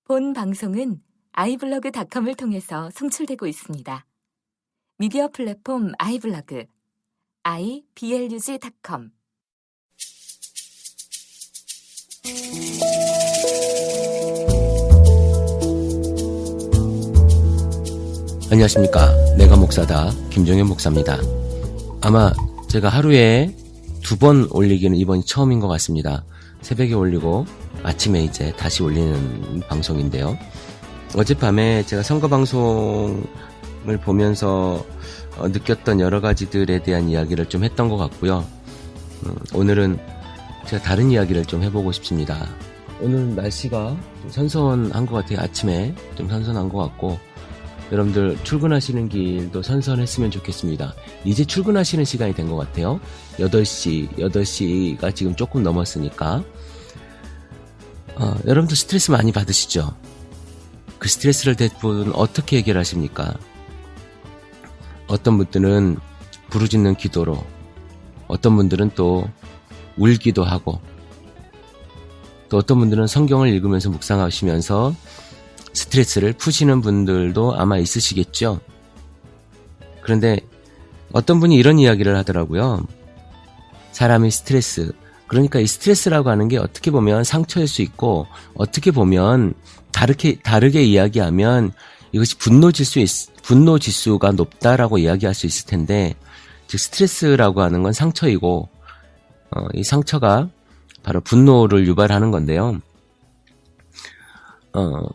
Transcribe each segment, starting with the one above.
본 방송은 iblog.com을 통해서 송출되고 있습니다. 미디어 플랫폼 iblog, iblog.com. 안녕하십니까. 내가 목사다. 김종현 목사입니다. 아마 제가 하루에 2번 올리기는 이번이 처음인 것 같습니다. 새벽에 올리고 아침에 이제 다시 올리는 방송인데요. 어젯밤에 제가 선거 방송을 보면서 느꼈던 여러 가지들에 대한 이야기를 좀 했던 것 같고요. 오늘은 제가 다른 이야기를 좀 해보고 싶습니다. 오늘 날씨가 좀 선선한 것 같아요. 아침에 좀 선선한 것 같고, 여러분들 출근하시는 길도 선선했으면 좋겠습니다. 이제 출근하시는 시간이 된 것 같아요. 8시가 지금 조금 넘었으니까. 여러분들 스트레스 많이 받으시죠? 그 스트레스를 대부분 어떻게 해결하십니까? 어떤 분들은 부르짖는 기도로, 어떤 분들은 또 울기도 하고, 또 어떤 분들은 성경을 읽으면서 묵상하시면서 스트레스를 푸시는 분들도 아마 있으시겠죠. 그런데 어떤 분이 이런 이야기를 하더라고요. 사람이 스트레스, 그러니까 이 스트레스라고 하는 게 어떻게 보면 상처일 수 있고, 어떻게 보면 다르게 이야기하면 이것이 분노 지수가 높다라고 이야기할 수 있을 텐데, 즉 스트레스라고 하는 건 상처이고, 이 상처가 바로 분노를 유발하는 건데요.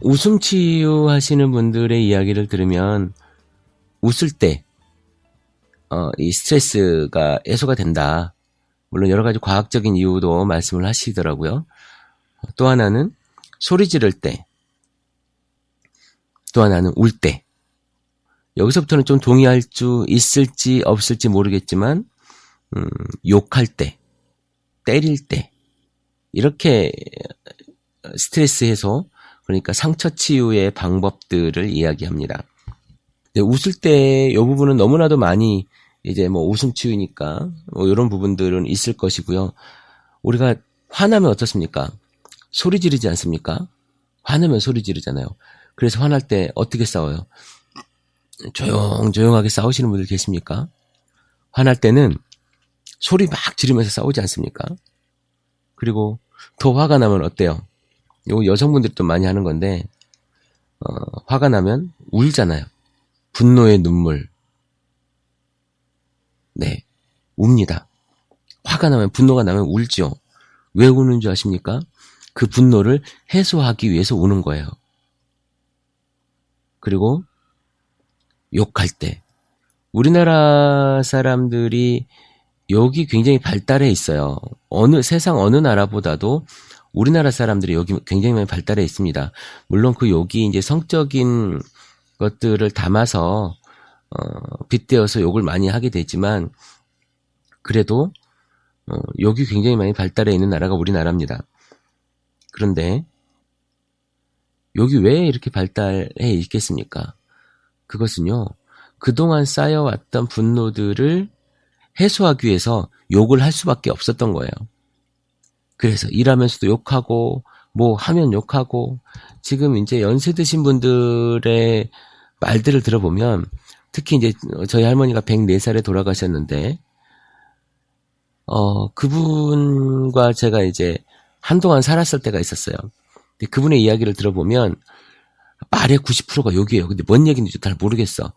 웃음 치유하시는 분들의 이야기를 들으면 웃을 때, 이 스트레스가 해소가 된다. 물론 여러 가지 과학적인 이유도 말씀을 하시더라고요. 또 하나는 소리 지를 때, 또 하나는 울 때. 여기서부터는 좀 동의할 수 있을지 없을지 모르겠지만, 욕할 때, 때릴 때, 이렇게 스트레스 해소, 그러니까 상처 치유의 방법들을 이야기합니다. 웃을 때 이 부분은 너무나도 많이 이제 뭐 웃음 치유니까 뭐 이런 부분들은 있을 것이고요. 우리가 화나면 어떻습니까? 소리 지르지 않습니까? 화나면 소리 지르잖아요. 그래서 화날 때 어떻게 싸워요? 조용하게 싸우시는 분들 계십니까? 화날 때는 소리 막 지르면서 싸우지 않습니까? 그리고 더 화가 나면 어때요? 이거 여성분들이 또 많이 하는 건데, 화가 나면 울잖아요. 분노의 눈물. 네, 웁니다. 화가 나면, 분노가 나면 울죠. 왜 우는 줄 아십니까? 그 분노를 해소하기 위해서 우는 거예요. 그리고 욕할 때, 우리나라 사람들이 욕이 굉장히 발달해 있어요. 세상 어느 나라보다도 우리나라 사람들이 욕이 굉장히 많이 발달해 있습니다. 물론 그 욕이 이제 성적인 것들을 담아서 빗대어서 욕을 많이 하게 되지만, 그래도 욕이 굉장히 많이 발달해 있는 나라가 우리나라입니다. 그런데 욕이 왜 이렇게 발달해 있겠습니까? 그것은요, 그동안 쌓여왔던 분노들을 해소하기 위해서 욕을 할 수밖에 없었던 거예요. 그래서 일하면서도 욕하고, 뭐 하면 욕하고, 지금 이제 연세 드신 분들의 말들을 들어보면, 특히 이제 저희 할머니가 104살에 돌아가셨는데, 그분과 제가 이제 한동안 살았을 때가 있었어요. 근데 그분의 이야기를 들어보면, 말의 90%가 욕이에요. 근데 뭔 얘기인지 잘 모르겠어.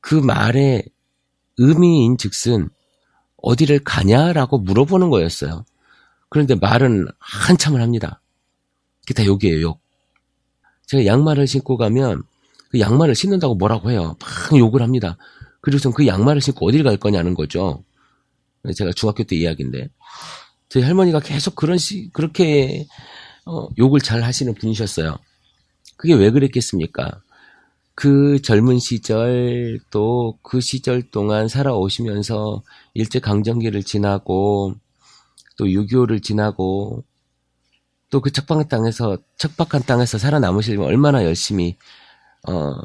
그 말의 의미인 즉슨, 어디를 가냐라고 물어보는 거였어요. 그런데 말은 한참을 합니다. 그게 다 욕이에요, 욕. 제가 양말을 신고 가면 그 양말을 신는다고 뭐라고 해요. 막 욕을 합니다. 그리고선 그 양말을 신고 어딜 갈 거냐는 거죠. 제가 중학교 때 이야기인데. 저희 할머니가 계속 그렇게 욕을 잘 하시는 분이셨어요. 그게 왜 그랬겠습니까? 그 젊은 시절, 또 그 시절 동안 살아오시면서 일제강점기를 지나고, 또 6.25를 지나고, 또 그 척박한 땅에서 살아남으시려면 얼마나 열심히,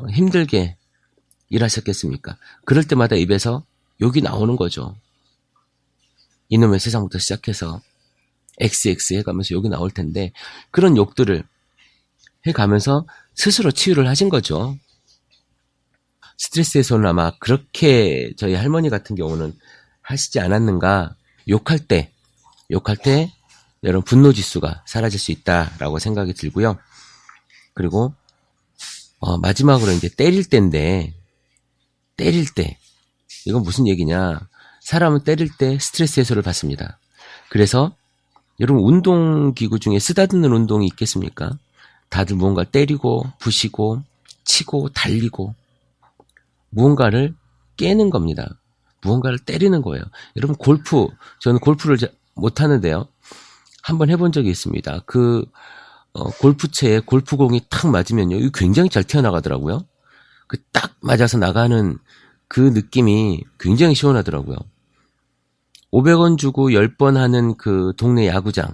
힘들게 일하셨겠습니까? 그럴 때마다 입에서 욕이 나오는 거죠. 이놈의 세상부터 시작해서 XX 해가면서 욕이 나올 텐데, 그런 욕들을 해가면서 스스로 치유를 하신 거죠. 스트레스 해소는 아마 그렇게 저희 할머니 같은 경우는 하시지 않았는가. 욕할 때 여러분 분노 지수가 사라질 수 있다라고 생각이 들고요. 그리고 마지막으로 이제 때릴 때인데, 때릴 때 이건 무슨 얘기냐? 사람은 때릴 때 스트레스 해소를 받습니다. 그래서 여러분 운동기구 중에 쓰다듬는 운동이 있겠습니까? 다들 무언가 때리고 부시고 치고 달리고 무언가를 깨는 겁니다. 무언가를 때리는 거예요. 여러분 저는 골프를 못하는데요. 한번 해본 적이 있습니다. 골프채에 골프공이 탁 맞으면요. 이거 굉장히 잘 튀어나가더라고요. 그 딱 맞아서 나가는 그 느낌이 굉장히 시원하더라고요. 500원 주고 10번 하는 그 동네 야구장.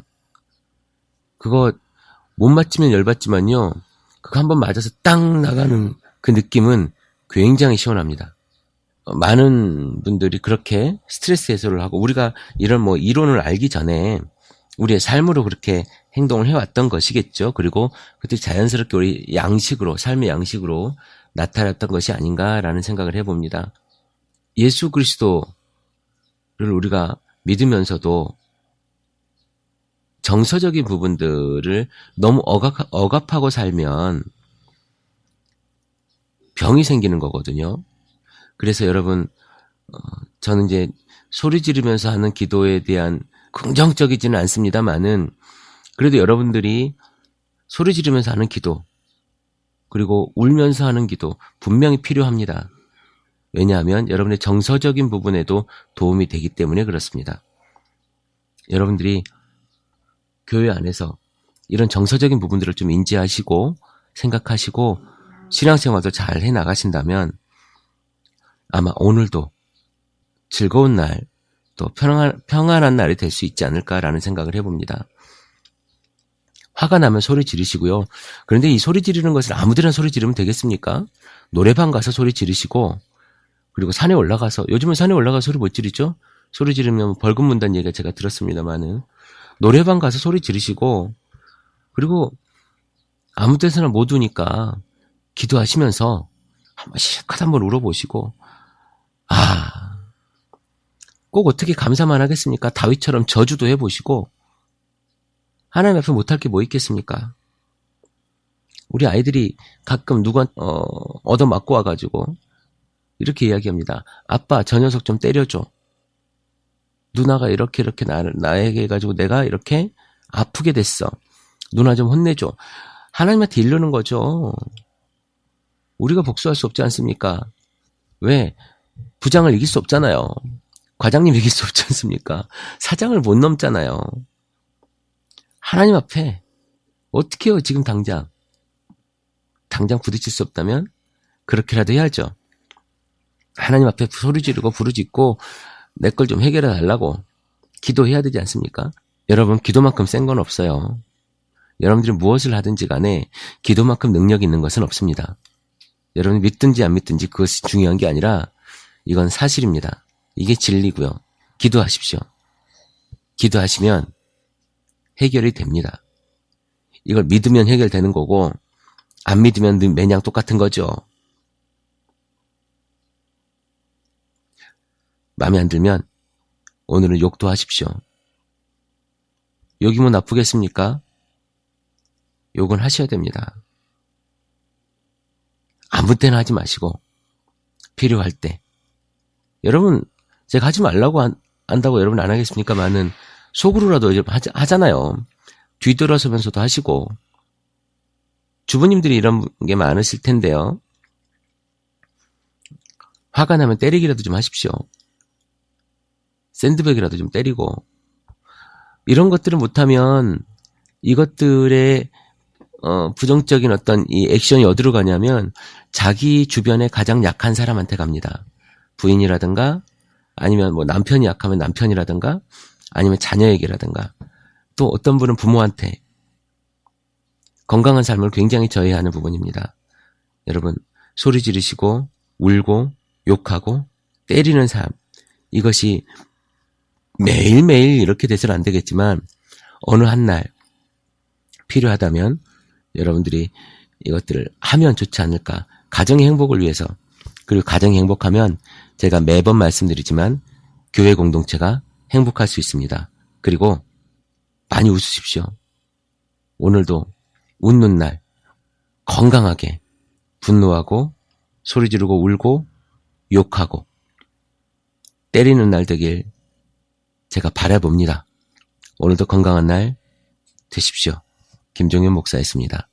그거 못 맞히면 열받지만요. 그거 한번 맞아서 딱 나가는 그 느낌은 굉장히 시원합니다. 많은 분들이 그렇게 스트레스 해소를 하고 우리가 이런 이론을 알기 전에 우리의 삶으로 그렇게 행동을 해왔던 것이겠죠. 그리고 그때 자연스럽게 우리 삶의 양식으로 나타났던 것이 아닌가라는 생각을 해봅니다. 예수 그리스도를 우리가 믿으면서도 정서적인 부분들을 너무 억압하고 살면 병이 생기는 거거든요. 그래서 여러분, 저는 이제 소리 지르면서 하는 기도에 대한 긍정적이지는 않습니다만은 그래도 여러분들이 소리 지르면서 하는 기도 그리고 울면서 하는 기도 분명히 필요합니다. 왜냐하면 여러분의 정서적인 부분에도 도움이 되기 때문에 그렇습니다. 여러분들이 교회 안에서 이런 정서적인 부분들을 좀 인지하시고 생각하시고 신앙생활도 잘 해나가신다면 아마 오늘도 즐거운 날, 또 평안한 날이 될 수 있지 않을까라는 생각을 해봅니다. 화가 나면 소리 지르시고요. 그런데 이 소리 지르는 것을 아무데나 소리 지르면 되겠습니까? 노래방 가서 소리 지르시고 그리고 산에 올라가서 요즘은 산에 올라가서 소리 못 지르죠? 소리 지르면 벌금 문다는 얘기가 제가 들었습니다만은 노래방 가서 소리 지르시고 그리고 아무 데서나 못 우니까 기도하시면서 실컷 한번 울어보시고 꼭 어떻게 감사만 하겠습니까? 다윗처럼 저주도 해보시고 하나님 앞에 못할 게 뭐 있겠습니까? 우리 아이들이 가끔 얻어맞고 와가지고 이렇게 이야기합니다. 아빠 저 녀석 좀 때려줘. 누나가 이렇게 나에게 해가지고 내가 이렇게 아프게 됐어. 누나 좀 혼내줘. 하나님한테 이르는 거죠. 우리가 복수할 수 없지 않습니까? 왜? 부장을 이길 수 없잖아요. 과장님 이길 수 없지 않습니까? 사장을 못 넘잖아요. 하나님 앞에 어떻게 해요? 지금 당장 부딪힐 수 없다면 그렇게라도 해야죠. 하나님 앞에 소리 지르고 부르짖고 내 걸 좀 해결해 달라고 기도해야 되지 않습니까? 여러분 기도만큼 센 건 없어요. 여러분들이 무엇을 하든지 간에 기도만큼 능력이 있는 것은 없습니다. 여러분이 믿든지 안 믿든지 그것이 중요한 게 아니라 이건 사실입니다. 이게 진리고요. 기도하십시오. 기도하시면 해결이 됩니다. 이걸 믿으면 해결되는 거고 안 믿으면 매냥 똑같은 거죠. 마음에 안 들면 오늘은 욕도 하십시오. 욕이 뭐 나쁘겠습니까? 욕은 하셔야 됩니다. 아무 때나 하지 마시고 필요할 때. 여러분 제가 하지 말라고 한다고 여러분 안 하겠습니까만은 속으로라도 하잖아요. 뒤돌아서면서도 하시고 주부님들이 이런 게 많으실 텐데요. 화가 나면 때리기라도 좀 하십시오. 샌드백이라도 좀 때리고 이런 것들을 못하면 이것들의 부정적인 어떤 이 액션이 어디로 가냐면 자기 주변에 가장 약한 사람한테 갑니다. 부인이라든가 아니면 남편이 약하면 남편이라든가 아니면 자녀에게라든가 또 어떤 분은 부모한테 건강한 삶을 굉장히 저해하는 부분입니다. 여러분 소리 지르시고 울고 욕하고 때리는 삶 이것이 매일매일 이렇게 돼서는 안 되겠지만 어느 한 날 필요하다면 여러분들이 이것들을 하면 좋지 않을까. 가정의 행복을 위해서. 그리고 가정이 행복하면 제가 매번 말씀드리지만 교회 공동체가 행복할 수 있습니다. 그리고 많이 웃으십시오. 오늘도 웃는 날 건강하게 분노하고 소리 지르고 울고 욕하고 때리는 날 되길 제가 바라봅니다. 오늘도 건강한 날 되십시오. 김종현 목사였습니다.